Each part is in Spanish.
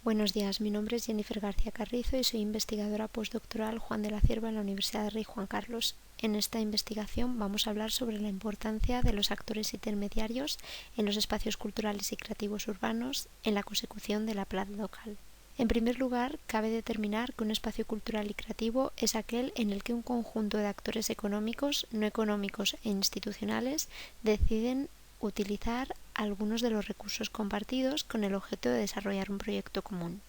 Buenos días, mi nombre es Jennifer García Carrizo y soy investigadora postdoctoral Juan de la Cierva en la Universidad de Rey Juan Carlos. En esta investigación vamos a hablar sobre la importancia de los actores intermediarios en los espacios culturales y creativos urbanos en la consecución de la paz local. En primer lugar, cabe determinar que un espacio cultural y creativo es aquel en el que un conjunto de actores económicos, no económicos e institucionales deciden utilizar algunos de los recursos compartidos con el objeto de desarrollar un proyecto común.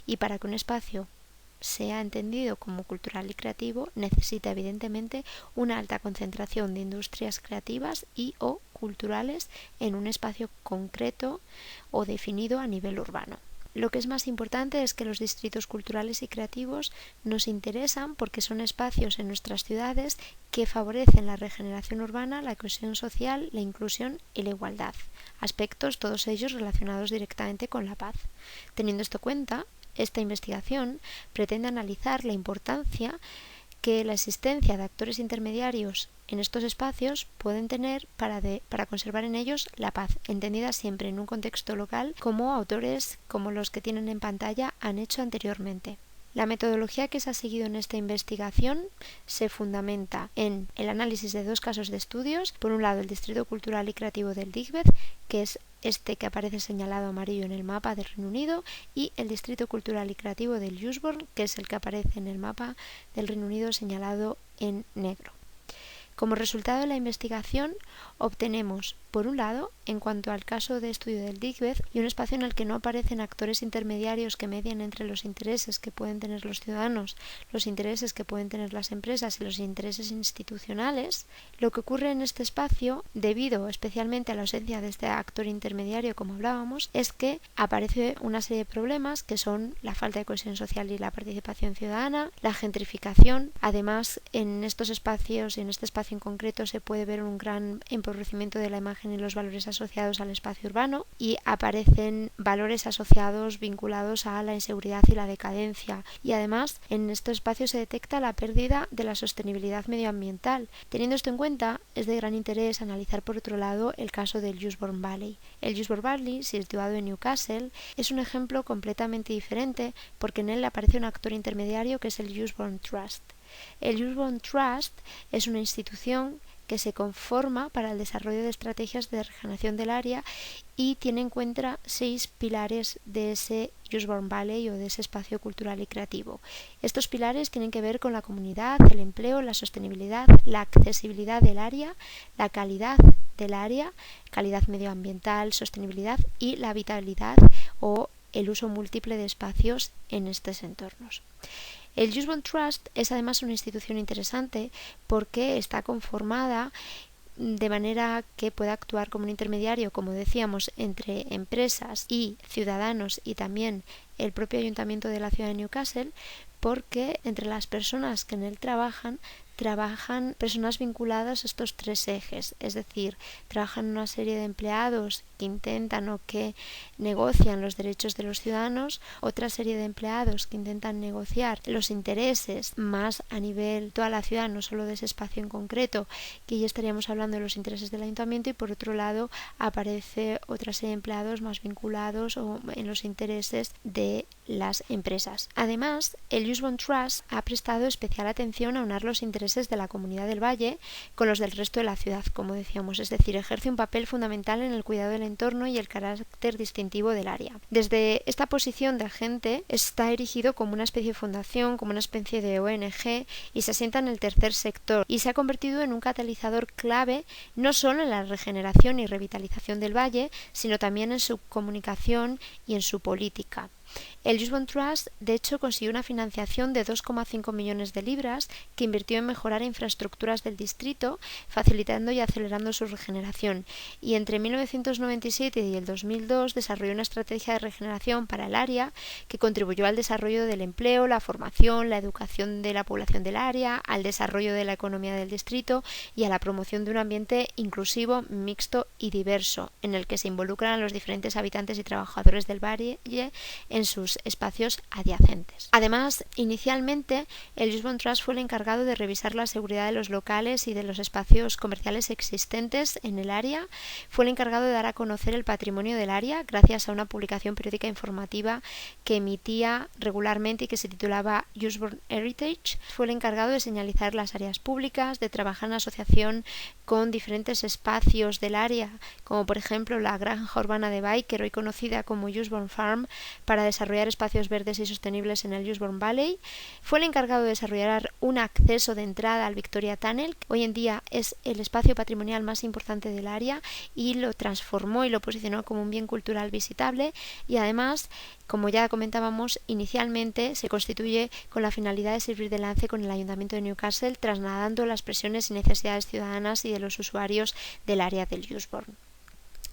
Y para que un espacio sea entendido como cultural y creativo, necesita evidentemente una alta concentración de industrias creativas y o culturales en un espacio concreto o definido a nivel urbano. Lo que es más importante es que los distritos culturales y creativos nos interesan porque son espacios en nuestras ciudades que favorecen la regeneración urbana, la cohesión social, la inclusión y la igualdad, aspectos todos ellos relacionados directamente con la paz. Teniendo esto en cuenta, esta investigación pretende analizar la importancia que la existencia de actores intermediarios en estos espacios pueden tener para conservar en ellos la paz, entendida siempre en un contexto local como autores como los que tienen en pantalla han hecho anteriormente. La metodología que se ha seguido en esta investigación se fundamenta en el análisis de dos casos de estudios, por un lado el Distrito Cultural y Creativo del Digbeth, que es este que aparece señalado amarillo en el mapa del Reino Unido, y el Distrito Cultural y Creativo del Dewsbury, que es el que aparece en el mapa del Reino Unido señalado en negro. Como resultado de la investigación obtenemos, por un lado, en cuanto al caso de estudio del Digbeth, y un espacio en el que no aparecen actores intermediarios que median entre los intereses que pueden tener los ciudadanos, los intereses que pueden tener las empresas y los intereses institucionales, lo que ocurre en este espacio, debido especialmente a la ausencia de este actor intermediario, como hablábamos, es que aparece una serie de problemas que son la falta de cohesión social y la participación ciudadana, la gentrificación. Además, en estos espacios y en este espacio en concreto se puede ver un gran empobrecimiento de la imagen y los valores asociados al espacio urbano, y aparecen valores asociados vinculados a la inseguridad y la decadencia, y además en estos espacios se detecta la pérdida de la sostenibilidad medioambiental. Teniendo esto en cuenta, es de gran interés analizar por otro lado el caso del Dewsbury Valley. El Dewsbury Valley, situado en Newcastle, es un ejemplo completamente diferente porque en él aparece un actor intermediario que es el Dewsbury Trust. El Dewsbury Trust es una institución que se conforma para el desarrollo de estrategias de regeneración del área y tiene en cuenta 6 pilares de ese Dewsbury Valley o de ese espacio cultural y creativo. Estos pilares tienen que ver con la comunidad, el empleo, la sostenibilidad, la accesibilidad del área, la calidad del área, calidad medioambiental, sostenibilidad y la habitabilidad o el uso múltiple de espacios en estos entornos. El Dewsbury Trust es además una institución interesante porque está conformada de manera que pueda actuar como un intermediario, como decíamos, entre empresas y ciudadanos y también el propio ayuntamiento de la ciudad de Newcastle, porque entre las personas que en él trabajan personas vinculadas a estos 3 ejes, es decir, trabajan una serie de empleados que intentan o que negocian los derechos de los ciudadanos, otra serie de empleados que intentan negociar los intereses más a nivel toda la ciudad, no solo de ese espacio en concreto, que ya estaríamos hablando de los intereses del ayuntamiento, y por otro lado aparece otra serie de empleados más vinculados o en los intereses de las empresas. Además, el Dewsbury Trust ha prestado especial atención a unar los intereses de la comunidad del valle con los del resto de la ciudad, como decíamos, es decir, ejerce un papel fundamental en el cuidado del entorno y el carácter distintivo del área. Desde esta posición de agente está erigido como una especie de fundación, como una especie de ONG, y se asienta en el tercer sector y se ha convertido en un catalizador clave no solo en la regeneración y revitalización del valle, sino también en su comunicación y en su política. El Dewsbury Trust, de hecho, consiguió una financiación de 2,5 millones de libras que invirtió en mejorar infraestructuras del distrito, facilitando y acelerando su regeneración. Y entre 1997 y el 2002 desarrolló una estrategia de regeneración para el área que contribuyó al desarrollo del empleo, la formación, la educación de la población del área, al desarrollo de la economía del distrito y a la promoción de un ambiente inclusivo, mixto y diverso, en el que se involucran a los diferentes habitantes y trabajadores del valle en sus espacios adyacentes. Además, inicialmente el Usborne Trust fue el encargado de revisar la seguridad de los locales y de los espacios comerciales existentes en el área. Fue el encargado de dar a conocer el patrimonio del área gracias a una publicación periódica informativa que emitía regularmente y que se titulaba Usborne Heritage. Fue el encargado de señalizar las áreas públicas, de trabajar en asociación con diferentes espacios del área, como por ejemplo la granja urbana de Byker, hoy conocida como Usborne Farm, para desarrollar espacios verdes y sostenibles en el Usborne Valley. Fue el encargado de desarrollar un acceso de entrada al Victoria Tunnel, que hoy en día es el espacio patrimonial más importante del área, y lo transformó y lo posicionó como un bien cultural visitable. Y además, como ya comentábamos, inicialmente se constituye con la finalidad de servir de enlace con el Ayuntamiento de Newcastle, trasladando las presiones y necesidades ciudadanas y de los usuarios del área del Usborne.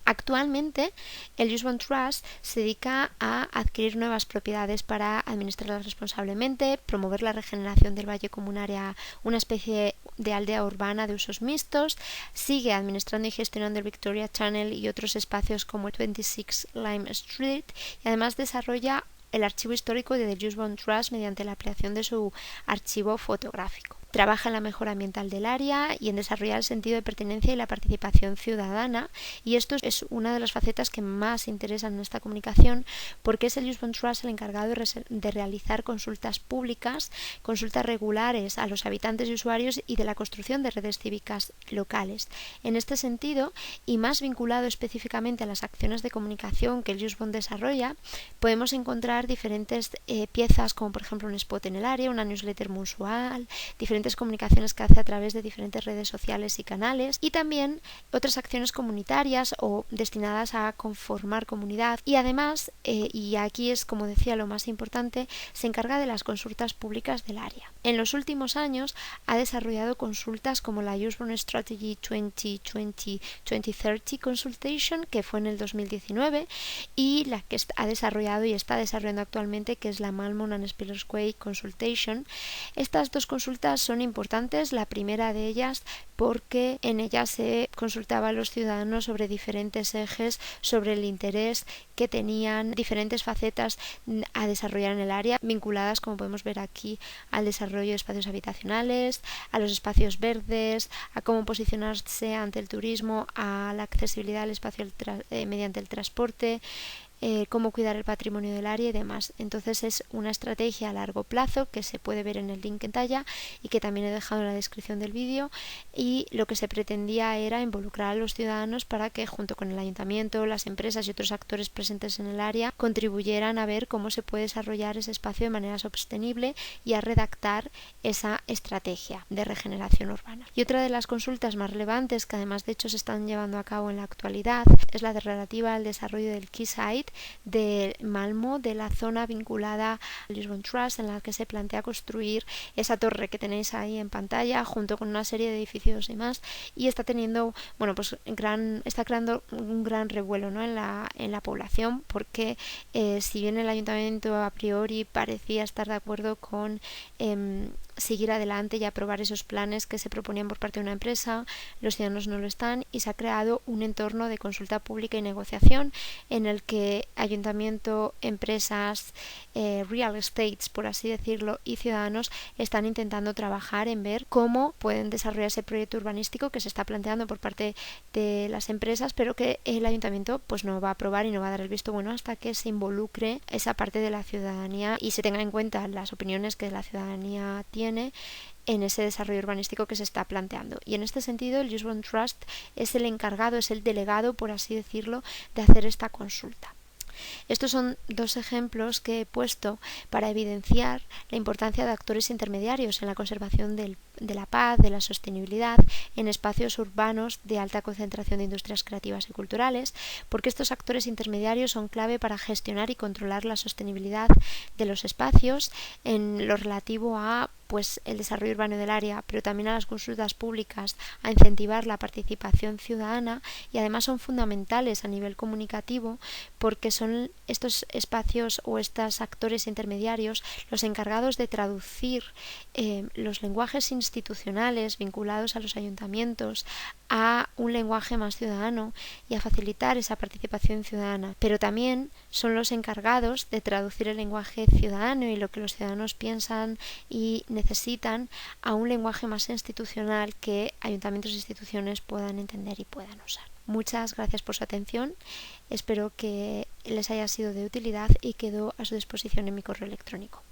Actualmente, el Usborne Trust se dedica a adquirir nuevas propiedades para administrarlas responsablemente, promover la regeneración del valle como un área, una especie de aldea urbana de usos mixtos, sigue administrando y gestionando el Victoria Channel y otros espacios como el 26 Lime Street, y además desarrolla el archivo histórico de The Usborne Trust mediante la ampliación de su archivo fotográfico. Trabaja en la mejora ambiental del área y en desarrollar el sentido de pertenencia y la participación ciudadana, y esto es una de las facetas que más interesan en esta comunicación, porque es el Usborne Trust el encargado de realizar consultas públicas, consultas regulares a los habitantes y usuarios y de la construcción de redes cívicas locales. En este sentido, y más vinculado específicamente a las acciones de comunicación que el Usborne desarrolla, podemos encontrar diferentes piezas, como por ejemplo un spot en el área, una newsletter mensual, diferentes comunicaciones que hace a través de diferentes redes sociales y canales, y también otras acciones comunitarias o destinadas a conformar comunidad. Y además, y aquí es, como decía, lo más importante, se encarga de las consultas públicas del área. En los últimos años ha desarrollado consultas como la Usborne Strategy 2020-2030 Consultation, que fue en el 2019, y la que ha desarrollado y está desarrollando actualmente, que es la Malmon and Spillers Way Consultation. Estas dos consultas son importantes, la primera de ellas porque en ella se consultaba a los ciudadanos sobre diferentes ejes, sobre el interés que tenían, diferentes facetas a desarrollar en el área, vinculadas, como podemos ver aquí, al desarrollo de espacios habitacionales, a los espacios verdes, a cómo posicionarse ante el turismo, a la accesibilidad al espacio mediante el transporte, cómo cuidar el patrimonio del área y demás. Entonces es una estrategia a largo plazo que se puede ver en el link en talla y que también he dejado en la descripción del vídeo, y lo que se pretendía era involucrar a los ciudadanos para que, junto con el ayuntamiento, las empresas y otros actores presentes en el área, contribuyeran a ver cómo se puede desarrollar ese espacio de manera sostenible y a redactar esa estrategia de regeneración urbana. Y otra de las consultas más relevantes, que además de hecho se están llevando a cabo en la actualidad, es la relativa al desarrollo del Quayside de Malmo, de la zona vinculada al Usborne Trust, en la que se plantea construir esa torre que tenéis ahí en pantalla, junto con una serie de edificios y más, y está teniendo, está creando un gran revuelo, ¿no?, en la población, porque si bien el ayuntamiento a priori parecía estar de acuerdo con seguir adelante y aprobar esos planes que se proponían por parte de una empresa, los ciudadanos no lo están, y se ha creado un entorno de consulta pública y negociación en el que ayuntamiento, empresas, real estates, por así decirlo, y ciudadanos están intentando trabajar en ver cómo pueden desarrollar ese proyecto urbanístico que se está planteando por parte de las empresas, pero que el ayuntamiento pues no va a aprobar y no va a dar el visto bueno hasta que se involucre esa parte de la ciudadanía y se tengan en cuenta las opiniones que la ciudadanía tiene en ese desarrollo urbanístico que se está planteando. Y en este sentido, el Usborne Trust es el encargado, es el delegado, por así decirlo, de hacer esta consulta. Estos son dos ejemplos que he puesto para evidenciar la importancia de actores intermediarios en la conservación de la paz, de la sostenibilidad, en espacios urbanos de alta concentración de industrias creativas y culturales, porque estos actores intermediarios son clave para gestionar y controlar la sostenibilidad de los espacios en lo relativo a el desarrollo urbano del área, pero también a las consultas públicas, a incentivar la participación ciudadana, y además son fundamentales a nivel comunicativo porque son estos espacios o estos actores intermediarios los encargados de traducir los lenguajes institucionales vinculados a los ayuntamientos a un lenguaje más ciudadano y a facilitar esa participación ciudadana, pero también son los encargados de traducir el lenguaje ciudadano y lo que los ciudadanos piensan y necesitan a un lenguaje más institucional que ayuntamientos e instituciones puedan entender y puedan usar. Muchas gracias por su atención, espero que les haya sido de utilidad y quedo a su disposición en mi correo electrónico.